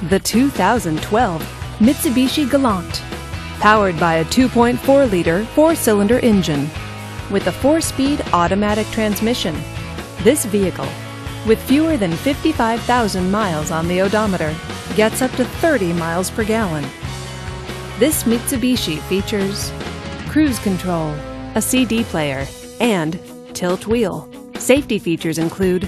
The 2012 Mitsubishi Galant. Powered by a 2.4-liter four-cylinder engine with a 4-speed automatic transmission. This vehicle, with fewer than 55,000 miles on the odometer, gets up to 30 miles per gallon. This Mitsubishi features cruise control, a CD player, and tilt wheel. Safety features include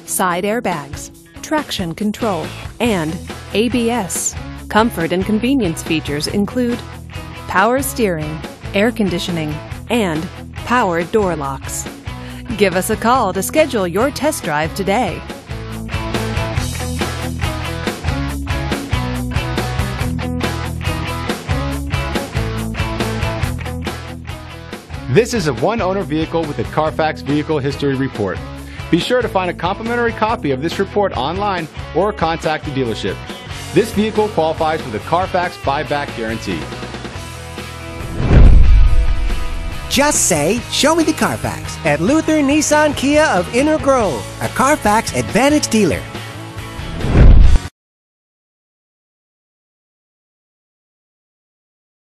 side airbags, traction control, and ABS. Comfort and convenience features include power steering, air conditioning, and power door locks. Give us a call to schedule your test drive today. This is a one-owner vehicle with a Carfax Vehicle History Report. Be sure to find a complimentary copy of this report online or contact the dealership. This vehicle qualifies for the Carfax Buyback Guarantee. Just say, "Show me the Carfax" at Luther Nissan Kia of Inner Grove, a Carfax Advantage dealer.